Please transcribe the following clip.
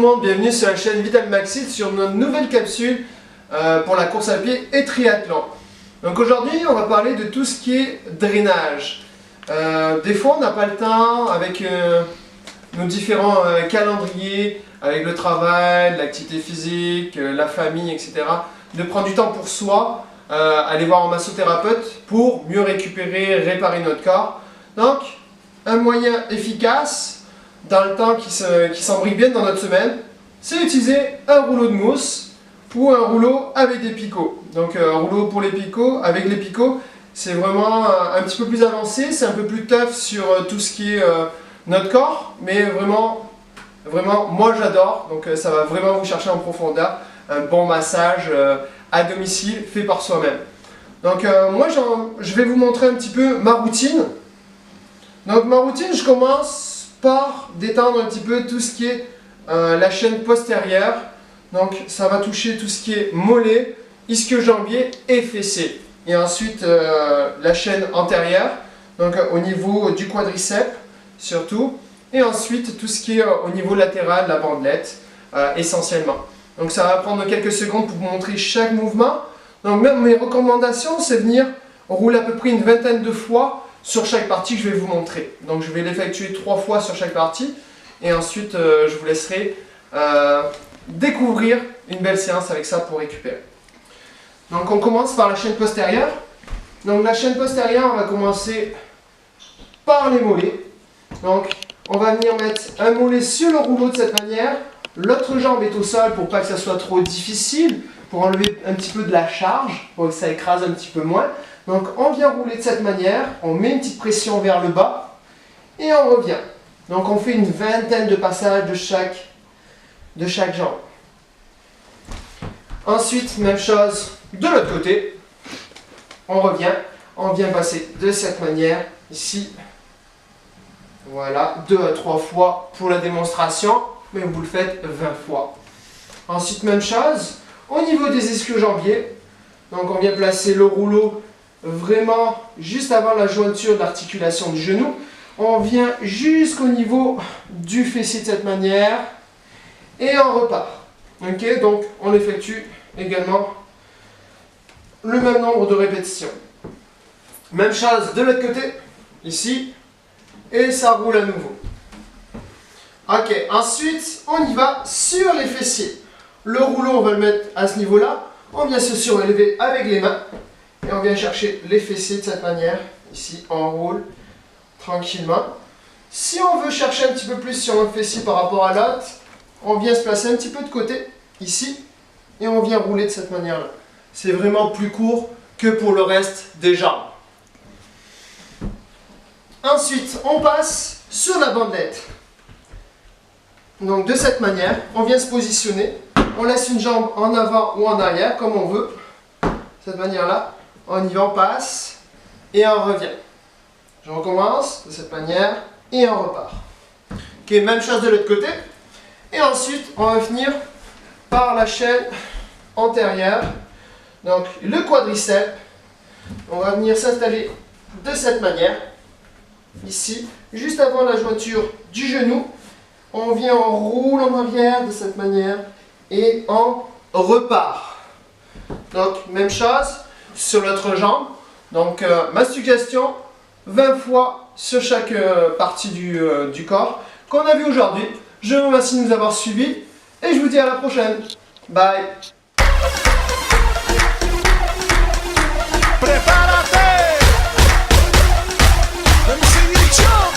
monde, bienvenue sur la chaîne Vital Maxit sur notre nouvelle capsule pour la course à pied et triathlon. Donc aujourd'hui on va parler de tout ce qui est drainage. Des fois on n'a pas le temps avec nos différents calendriers, avec le travail, l'activité physique, la famille, etc. de prendre du temps pour soi, aller voir un massothérapeute pour mieux récupérer, réparer notre corps. Donc un moyen efficace dans le temps qui s'embrique bien dans notre semaine, c'est utiliser un rouleau de mousse ou un rouleau avec des picots. Donc un rouleau pour les picots, avec les picots, c'est vraiment un petit peu plus avancé, c'est un peu plus tough sur tout ce qui est notre corps, mais vraiment, moi j'adore, donc ça va vraiment vous chercher en profondeur, un bon massage à domicile fait par soi-même. Donc moi je vais vous montrer un petit peu ma routine. Donc ma routine, je commence par détendre un petit peu tout ce qui est la chaîne postérieure. Donc ça va toucher tout ce qui est mollet, ischio-jambier et fessier. Et ensuite la chaîne antérieure, donc au niveau du quadriceps surtout. Et ensuite tout ce qui est au niveau latéral, la bandelette essentiellement. Donc ça va prendre quelques secondes pour vous montrer chaque mouvement. Donc même mes recommandations, c'est venir rouler à peu près une vingtaine de fois sur chaque partie que je vais vous montrer. Donc je vais l'effectuer 3 fois sur chaque partie et ensuite je vous laisserai découvrir une belle séance avec ça pour récupérer. Donc on commence par la chaîne postérieure. Donc la chaîne postérieure, on va commencer par les mollets. Donc on va venir mettre un mollet sur le rouleau de cette manière. L'autre jambe est au sol pour pas que ça soit trop difficile, pour enlever un petit peu de la charge, pour que ça écrase un petit peu moins. Donc on vient rouler de cette manière, on met une petite pression vers le bas et on revient. Donc on fait une vingtaine de passages de chaque jambe. Ensuite, même chose de l'autre côté. On revient, on vient passer de cette manière ici. Voilà, 2 à 3 fois pour la démonstration, mais vous le faites 20 fois. Ensuite, même chose au niveau des ischio-jambiers. Donc on vient placer le rouleau vraiment juste avant la jointure de l'articulation du genou. On vient jusqu'au niveau du fessier de cette manière et on repart. Ok, donc on effectue également le même nombre de répétitions. Même chose de l'autre côté, ici, et ça roule à nouveau. Ok, ensuite on y va sur les fessiers. Le rouleau, on va le mettre à ce niveau-là. On vient se surélever avec les mains. Et on vient chercher les fessiers de cette manière. Ici, on roule tranquillement. Si on veut chercher un petit peu plus sur un fessier par rapport à l'autre, on vient se placer un petit peu de côté, ici, et on vient rouler de cette manière-là. C'est vraiment plus court que pour le reste des jambes. Ensuite, on passe sur la bandelette. Donc de cette manière, on vient se positionner. On laisse une jambe en avant ou en arrière, comme on veut. De cette manière-là. On y va, on passe et on revient. Je recommence de cette manière et on repart. Ok, même chose de l'autre côté. Et ensuite, on va finir par la chaîne antérieure. Donc le quadriceps. On va venir s'installer de cette manière. Ici, juste avant la jointure du genou. On vient, on roule en arrière de cette manière et on repart. Donc même chose sur l'autre jambe. Donc ma suggestion, 20 fois sur chaque partie du corps qu'on a vu aujourd'hui. Je vous remercie de nous avoir suivis et je vous dis à la prochaine. Bye. Prepárate. Let me see you jump.